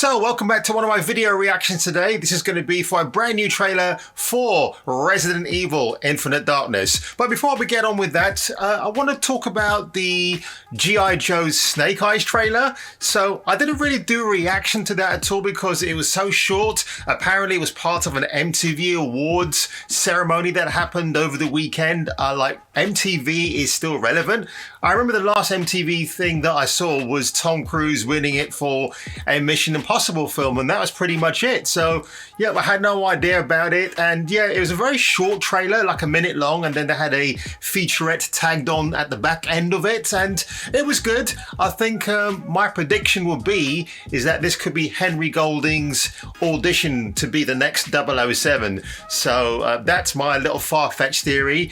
So welcome back to one of my video reactions today. This is going to be for a brand new trailer for Resident Evil Infinite Darkness. But before we get on with that, I want to talk about the G.I. Joe's Snake Eyes trailer. So I didn't really do a reaction to that at all because it was so short. Apparently it was part of an MTV Awards ceremony that happened over the weekend. Like MTV is still relevant. I remember the last MTV thing that I saw was Tom Cruise winning it for a Mission Impossible film, and that was pretty much it. So yeah, I had no idea about it, and yeah, it was a very short trailer, like a minute long, and then they had a featurette tagged on at the back end of it, and it was good. I think my prediction would be is that this could be Henry Golding's audition to be the next 007. So that's my little far-fetched theory.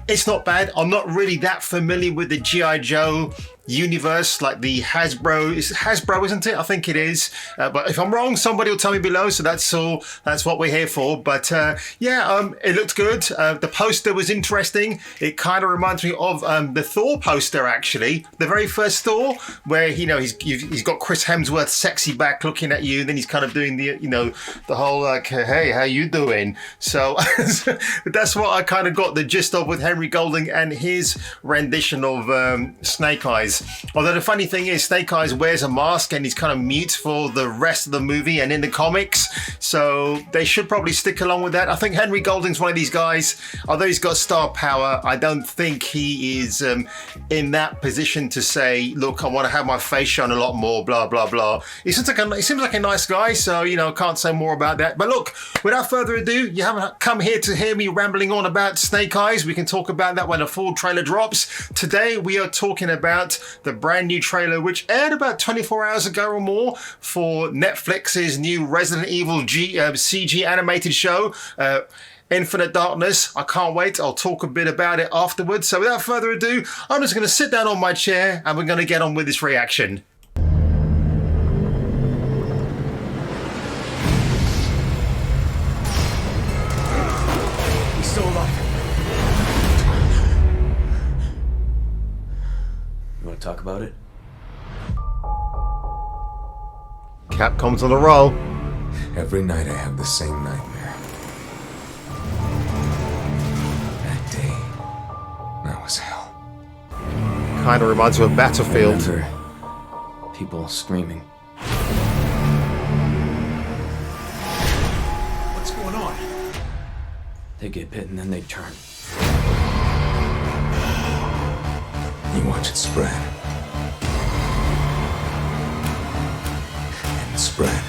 It's not bad. I'm not really that familiar with the G.I. Joe universe, like the Hasbro. It's Hasbro, isn't it? I think it is. But if I'm wrong, somebody will tell me below. So that's all. That's what we're here for. But yeah, it looked good. The poster was interesting. It kind of reminds me of the Thor poster, actually. The very first Thor, where he's got Chris Hemsworth's sexy back looking at you, and then he's kind of doing the the whole like, hey, how you doing? So that's what I kind of got the gist of with Henry Golding and his rendition of Snake Eyes. Although the funny thing is, Snake Eyes wears a mask and he's kind of mute for the rest of the movie and in the comics, so they should probably stick along with that. I think Henry Golding's one of these guys, although he's got star power, I don't think he is in that position to say, look, I want to have my face shown a lot more, blah, blah, blah. He seems like a nice guy, so, I can't say more about that. But look, without further ado, you haven't come here to hear me rambling on about Snake Eyes. We can talk about that when the full trailer drops. Today, we are talking about the brand new trailer, which aired about 24 hours ago or more for Netflix's new Resident Evil CG animated show, Infinite Darkness. I can't wait. I'll talk a bit about it afterwards. So without further ado, I'm just going to sit down on my chair and we're going to get on with this reaction. He's still alive. You want to talk about it? Capcom's on the roll. Every night I have the same nightmare. That day, that was hell. Kind of reminds me of Battlefield. Remember people screaming. What's going on? They get bit and then they turn. You watch it spread. And spread.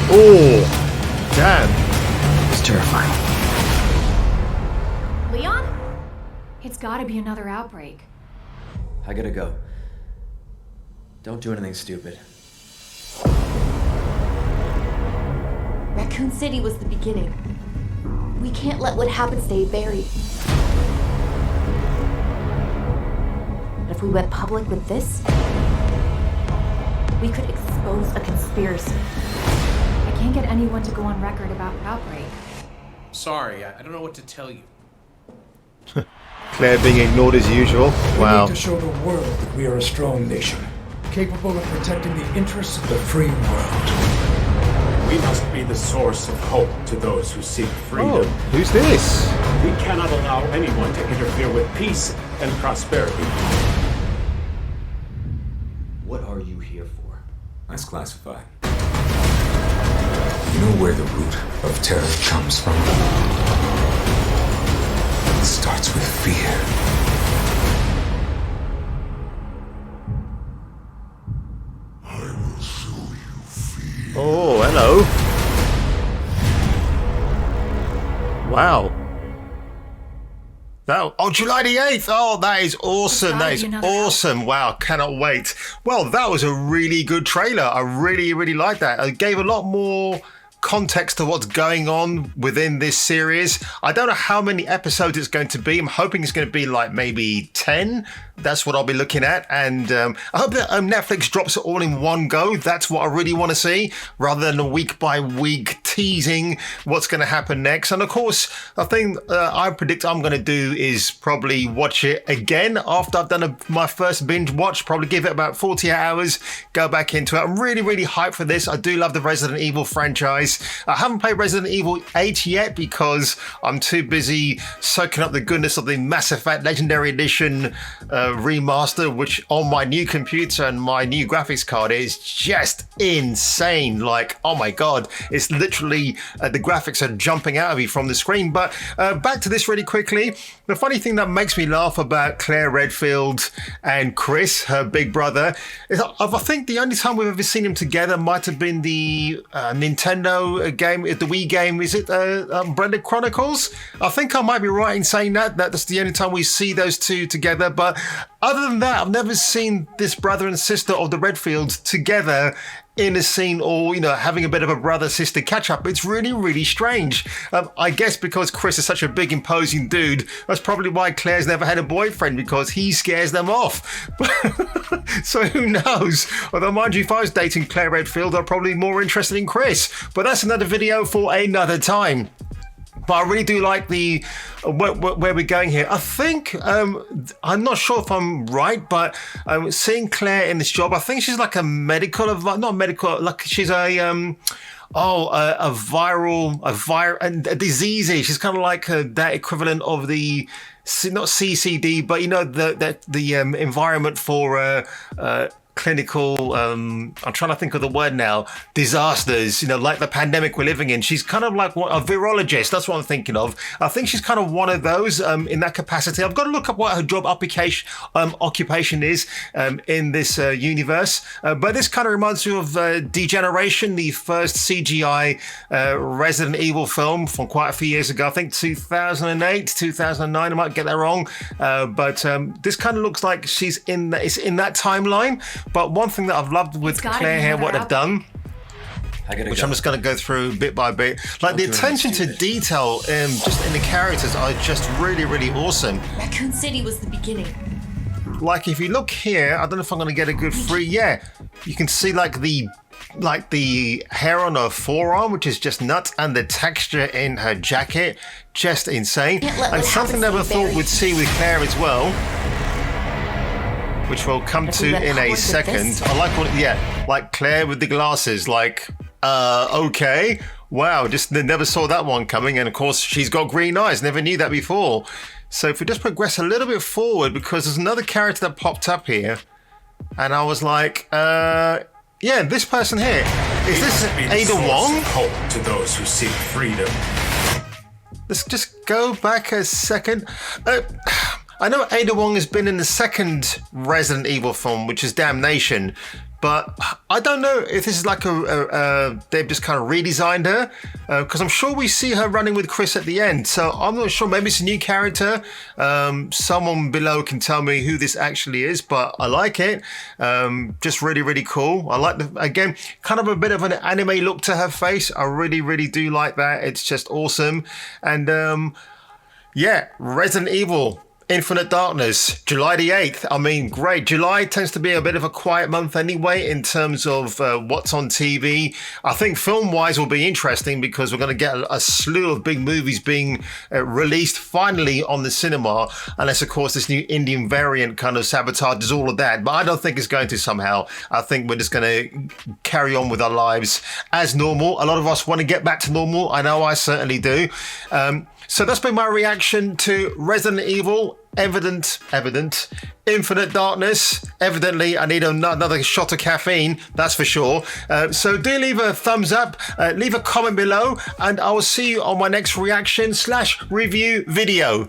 Oh, damn. It's terrifying. Leon? It's gotta be another outbreak. I gotta go. Don't do anything stupid. Raccoon City was the beginning. We can't let what happened stay buried. But if we went public with this, we could expose a conspiracy. I can't get anyone to go on record about an outbreak. Sorry, I don't know what to tell you. Claire being ignored as usual. Wow. We need to show the world that we are a strong nation, capable of protecting the interests of the free world. We must be the source of hope to those who seek freedom. Oh, who's this? We cannot allow anyone to interfere with peace and prosperity. What are you here for? That's classified. You know where the root of terror comes from? It starts with fear. I will show you fear. Oh, hello. Wow. Oh, July the 8th. Oh, that is awesome. That is awesome. Wow, cannot wait. Well, that was a really good trailer. I really, really liked that. It gave a lot more context to what's going on within this series. I don't know how many episodes it's going to be. I'm hoping it's going to be like maybe 10. That's what I'll be looking at. And I hope that Netflix drops it all in one go. That's what I really want to see, rather than a week by week teasing what's going to happen next. And of course, the thing I predict I'm going to do is probably watch it again after I've done my first binge watch, probably give it about 40 hours, go back into it. I'm really, really hyped for this. I do love the Resident Evil franchise. I haven't played Resident Evil 8 yet because I'm too busy soaking up the goodness of the Mass Effect Legendary Edition remaster, which on my new computer and my new graphics card is just insane. Like, oh my god, it's literally the graphics are jumping out of you from the screen. But back to this really quickly. The funny thing that makes me laugh about Claire Redfield and Chris, her big brother, is I think the only time we've ever seen them together might have been the Nintendo game, the Wii game. Is it Umbrella Chronicles? I think I might be right in saying that. That's the only time we see those two together. But other than that, I've never seen this brother and sister of the Redfields together in a scene, or having a bit of a brother-sister catch-up. It's really, really strange. I guess because Chris is such a big, imposing dude, that's probably why Claire's never had a boyfriend, because he scares them off. So who knows? Although, mind you, if I was dating Claire Redfield, I'm probably more interested in Chris. But that's another video for another time. But I really do like the where we're going here. I think I'm not sure if I'm right, but seeing Claire in this job, I think she's like a medical, not medical, like she's a disease. She's kind of like that equivalent of the not CCD, but the environment for clinical, I'm trying to think of the word now, disasters, like the pandemic we're living in. She's kind of like a virologist. That's what I'm thinking of. I think she's kind of one of those in that capacity. I've got to look up what her job occupation is in this universe. But this kind of reminds me of Degeneration, the first CGI Resident Evil film from quite a few years ago. I think 2008, 2009. I might get that wrong. But this kind of looks like she's it's in that timeline. But one thing that I've loved with Claire here, what they've done, which I'm just going to go through bit by bit, like the attention to detail just in the characters are just really, really awesome. Raccoon City was the beginning. Like if you look here, I don't know if I'm going to get a good free. Yeah, you can see like the hair on her forearm, which is just nuts, and the texture in her jacket, just insane. And something I never thought we'd see with Claire as well, which we'll come to in a second. I like Claire with the glasses. Like, okay, wow, just never saw that one coming. And of course, she's got green eyes. Never knew that before. So if we just progress a little bit forward, because there's another character that popped up here, and I was like, yeah, this person here, is this Ada Wong? Hope to those who seek freedom. Let's just go back a second. I know Ada Wong has been in the second Resident Evil film, which is Damnation, but I don't know if this is like they've just kind of redesigned her, because I'm sure we see her running with Chris at the end. So I'm not sure. Maybe it's a new character. Someone below can tell me who this actually is, but I like it. Just really, really cool. I like again, kind of a bit of an anime look to her face. I really, really do like that. It's just awesome. And yeah, Resident Evil Infinite Darkness, July the 8th. I mean, great. July tends to be a bit of a quiet month anyway in terms of what's on TV. I think film-wise will be interesting because we're going to get a slew of big movies being released finally on the cinema, unless, of course, this new Indian variant kind of sabotages all of that. But I don't think it's going to somehow. I think we're just going to carry on with our lives as normal. A lot of us want to get back to normal. I know I certainly do. So that's been my reaction to Resident Evil, Evident, Infinite Darkness. Evidently, I need another shot of caffeine, that's for sure. So do leave a thumbs up, leave a comment below, and I will see you on my next reaction/review video.